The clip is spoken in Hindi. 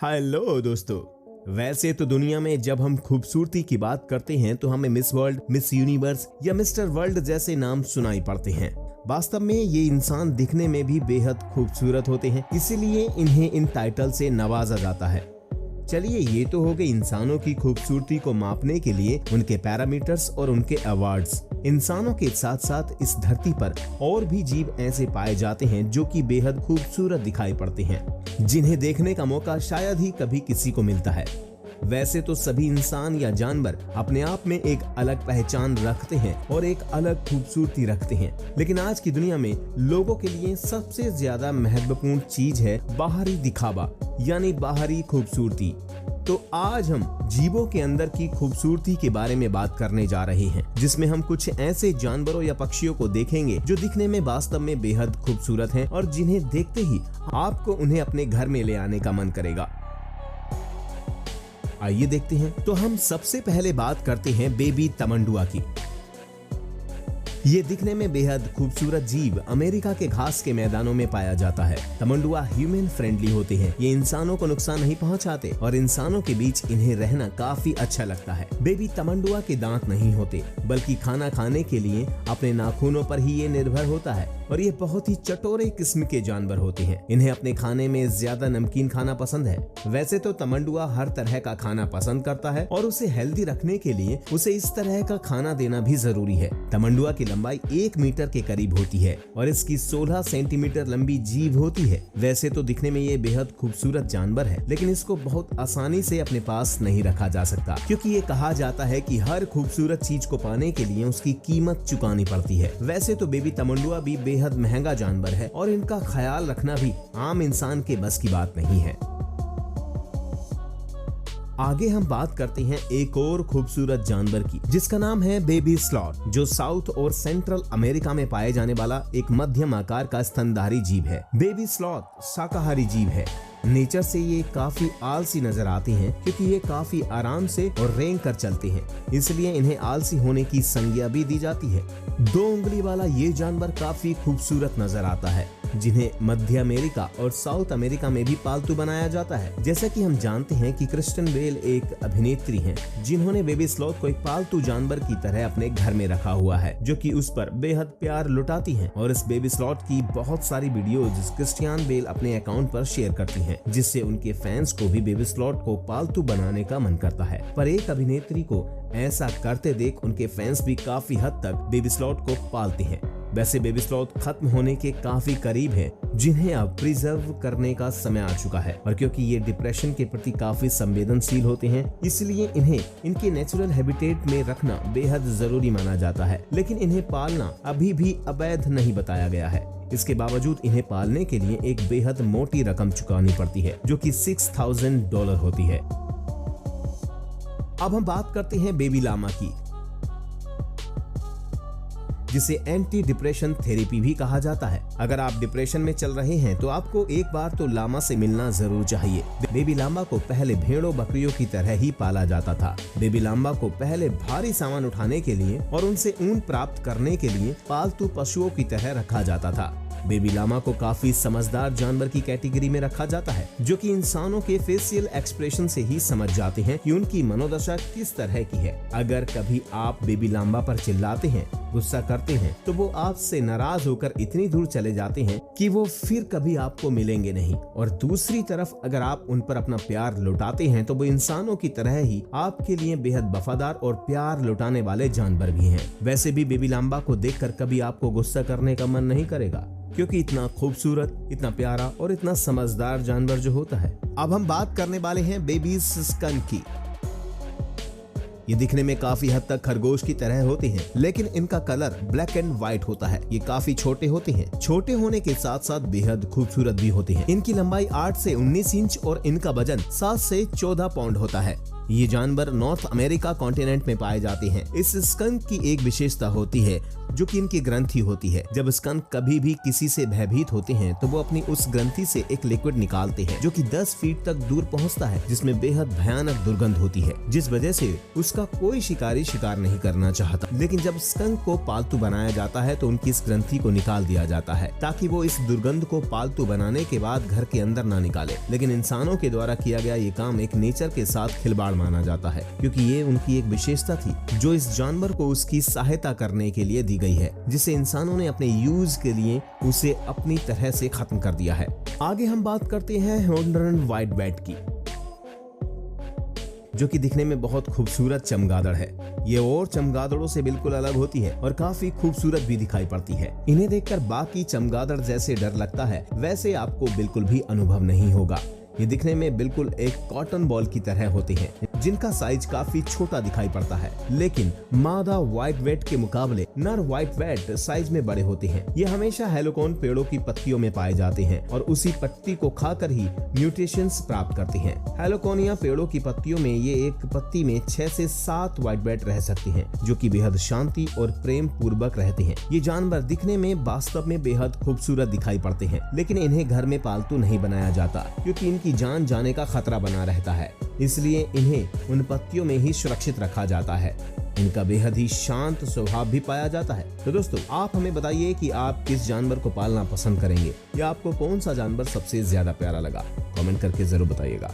हेलो दोस्तों। वैसे तो दुनिया में जब हम खूबसूरती की बात करते हैं तो हमें मिस वर्ल्ड, मिस यूनिवर्स या मिस्टर वर्ल्ड जैसे नाम सुनाई पड़ते हैं। वास्तव में ये इंसान दिखने में भी बेहद खूबसूरत होते हैं, इसीलिए इन्हें इन टाइटल से नवाजा जाता है। चलिए, ये तो हो गई इंसानों की खूबसूरती को मापने के लिए उनके पैरामीटर्स और उनके अवार्ड्स। इंसानों के साथ साथ इस धरती पर और भी जीव ऐसे पाए जाते हैं जो कि बेहद खूबसूरत दिखाई पड़ते हैं, जिन्हें देखने का मौका शायद ही कभी किसी को मिलता है। वैसे तो सभी इंसान या जानवर अपने आप में एक अलग पहचान रखते हैं और एक अलग खूबसूरती रखते हैं, लेकिन आज की दुनिया में लोगों के लिए सबसे ज्यादा महत्वपूर्ण चीज है बाहरी दिखावा, यानी बाहरी खूबसूरती। तो आज हम जीवों के अंदर की खूबसूरती के बारे में बात करने जा रहे हैं, जिसमें हम कुछ ऐसे जानवरों या पक्षियों को देखेंगे जो दिखने में वास्तव में बेहद खूबसूरत हैं और जिन्हें देखते ही आपको उन्हें अपने घर में ले आने का मन करेगा। आइए देखते हैं। तो हम सबसे पहले बात करते हैं बेबी तमंडुआ की। ये दिखने में बेहद खूबसूरत जीव अमेरिका के घास के मैदानों में पाया जाता है। तमंडुआ ह्यूमन फ्रेंडली होते हैं। ये इंसानों को नुकसान नहीं पहुंचाते और इंसानों के बीच इन्हें रहना काफी अच्छा लगता है। बेबी तमंडुआ के दांत नहीं होते, बल्कि खाना खाने के लिए अपने नाखूनों पर ही ये निर्भर होता है और ये बहुत ही चटोरे किस्म के जानवर होते हैं। इन्हें अपने खाने में ज्यादा नमकीन खाना पसंद है। वैसे तो तमंडुआ हर तरह का खाना पसंद करता है और उसे हेल्दी रखने के लिए उसे इस तरह का खाना देना भी जरूरी है। तमंडुआ की लंबाई 1 मीटर के करीब होती है और इसकी 16 सेंटीमीटर लंबी जीभ होती है। वैसे तो दिखने में ये बेहद खूबसूरत जानवर है, लेकिन इसको बहुत आसानी से अपने पास नहीं रखा जा सकता, क्योंकि ये कहा जाता है कि हर खूबसूरत चीज को पाने के लिए उसकी कीमत चुकानी पड़ती है। वैसे तो बेबी तमंडुआ भी बेहद महंगा जानवर है और इनका ख्याल रखना भी आम इंसान के बस की बात नहीं है। आगे हम बात करते हैं एक और खूबसूरत जानवर की, जिसका नाम है बेबी स्लॉथ, जो साउथ और सेंट्रल अमेरिका में पाए जाने वाला एक मध्यम आकार का स्तनधारी जीव है। बेबी स्लॉथ शाकाहारी जीव है। नेचर से ये काफी आलसी नजर आते हैं, क्योंकि ये काफी आराम से और रेंग कर चलते हैं, इसलिए इन्हें आलसी होने की संज्ञा भी दी जाती है। 2 उंगली वाला ये जानवर काफी खूबसूरत नजर आता है, जिन्हें मध्य अमेरिका और साउथ अमेरिका में भी पालतू बनाया जाता है। जैसा कि हम जानते हैं कि क्रिस्टियन बेल एक अभिनेत्री हैं, जिन्होंने बेबी स्लॉथ को एक पालतू जानवर की तरह अपने घर में रखा हुआ है, जो कि उस पर बेहद प्यार लुटाती हैं। और इस बेबी स्लॉथ की बहुत सारी वीडियोज क्रिस्टियन बेल अपने अकाउंट पर शेयर करती हैं, जिससे उनके फैंस को भी बेबी स्लॉथ को पालतू बनाने का मन करता है। पर एक अभिनेत्री को ऐसा करते देख उनके फैंस भी काफी हद तक बेबी स्लॉथ को पालते हैं। वैसे बेबी स्लॉथ खत्म होने के काफी करीब है, जिन्हें अब प्रिजर्व करने का समय आ चुका है। और क्योंकि ये डिप्रेशन के प्रति काफी संवेदनशील होते हैं, इसलिए इन्हें इनके नेचुरल हैबिटेट में रखना बेहद जरूरी माना जाता है। लेकिन इन्हें पालना अभी भी अवैध नहीं बताया गया है। इसके बावजूद इन्हें पालने के लिए एक बेहद मोटी रकम चुकानी पड़ती है, जो कि $6000 होती है। अब हम बात करते हैं बेबी लामा की, जिसे एंटी डिप्रेशन थेरेपी भी कहा जाता है। अगर आप डिप्रेशन में चल रहे हैं तो आपको एक बार तो लामा से मिलना जरूर चाहिए। बेबी लामा को पहले भेड़ों बकरियों की तरह ही पाला जाता था। बेबी लामा को पहले भारी सामान उठाने के लिए और उनसे ऊन प्राप्त करने के लिए पालतू पशुओं की तरह रखा जाता था। बेबी लामा को काफी समझदार जानवर की कैटेगरी में रखा जाता है, जो कि इंसानों के फेशियल एक्सप्रेशन से ही समझ जाते हैं कि उनकी मनोदशा किस तरह की है। अगर कभी आप बेबी लामा पर चिल्लाते हैं, गुस्सा करते हैं, तो वो आपसे नाराज होकर इतनी दूर चले जाते हैं कि वो फिर कभी आपको मिलेंगे नहीं। और दूसरी तरफ अगर आप उन पर अपना प्यार लुटाते हैं, तो वो इंसानों की तरह ही आपके लिए बेहद वफादार और प्यार लुटाने वाले जानवर भी हैं। वैसे भी बेबी लामा को देखकर कभी आपको गुस्सा करने का मन नहीं करेगा, क्योंकि इतना खूबसूरत, इतना प्यारा और इतना समझदार जानवर जो होता है। अब हम बात करने वाले हैं बेबी स्कंक की। ये दिखने में काफी हद तक खरगोश की तरह होते हैं, लेकिन इनका कलर ब्लैक एंड व्हाइट होता है। ये काफी छोटे होते हैं। छोटे होने के साथ साथ बेहद खूबसूरत भी होते हैं। इनकी लंबाई 8 से 19 इंच और इनका वजन 7 से 14 पाउंड होता है। ये जानवर नॉर्थ अमेरिका कॉन्टिनेंट में पाए जाते हैं। इस स्कंक की एक विशेषता होती है जो कि इनकी ग्रंथि होती है। जब स्कंक कभी भी किसी से भयभीत होते हैं तो वो अपनी उस ग्रंथि से एक लिक्विड निकालते हैं जो कि 10 फीट तक दूर पहुंचता है, जिसमें बेहद भयानक दुर्गंध होती है, जिस वजह से उसका कोई शिकारी शिकार नहीं करना चाहता। लेकिन जब स्कंक को पालतू बनाया जाता है तो उनकी इस ग्रंथि को निकाल दिया जाता है ताकि वो इस दुर्गंध को पालतू बनाने के बाद घर के अंदर ना निकाले। लेकिन इंसानों के द्वारा किया गया ये काम एक नेचर के साथ खिलवाड़ माना जाता है, क्योंकि ये उनकी एक विशेषता थी जो इस जानवर को उसकी सहायता करने के लिए दी गई है, जिसे इंसानों ने अपने यूज के लिए उसे अपनी तरह से खत्म कर दिया है। आगे हम बात करते हैं हॉर्न्ड व्हाइट बैट की, जो कि दिखने में बहुत खूबसूरत चमगादड़ है। ये और चमगादड़ों से बिल्कुल अलग होती है और काफी खूबसूरत भी दिखाई पड़ती है। इन्हें देखकर बाकी चमगादड़ जैसे डर लगता है वैसे आपको बिल्कुल भी अनुभव नहीं होगा। ये दिखने में बिल्कुल एक कॉटन बॉल की तरह होते हैं, जिनका साइज काफी छोटा दिखाई पड़ता है। लेकिन मादा व्हाइट वेट के मुकाबले नर व्हाइट वेट साइज में बड़े होते हैं। ये हमेशा हेलोकोन पेड़ों की पत्तियों में पाए जाते हैं और उसी पत्ती को खाकर ही म्यूटेशंस प्राप्त करते हैं। हेलोकोनिया पेड़ों की पत्तियों में ये एक पत्ती में 6 से 7 व्हाइट वेट रह सकते हैं, जो कि बेहद शांति और प्रेम पूर्वक रहते हैं। ये जानवर दिखने में वास्तव में बेहद खूबसूरत दिखाई पड़ते हैं, लेकिन इन्हें घर में पालतू नहीं बनाया जाता, क्योंकि की जान जाने का खतरा बना रहता है। इसलिए इन्हें उन पत्तियों में ही सुरक्षित रखा जाता है। इनका बेहद ही शांत स्वभाव भी पाया जाता है। तो दोस्तों, आप हमें बताइए कि आप किस जानवर को पालना पसंद करेंगे या आपको कौन सा जानवर सबसे ज्यादा प्यारा लगा। कमेंट करके जरूर बताइएगा।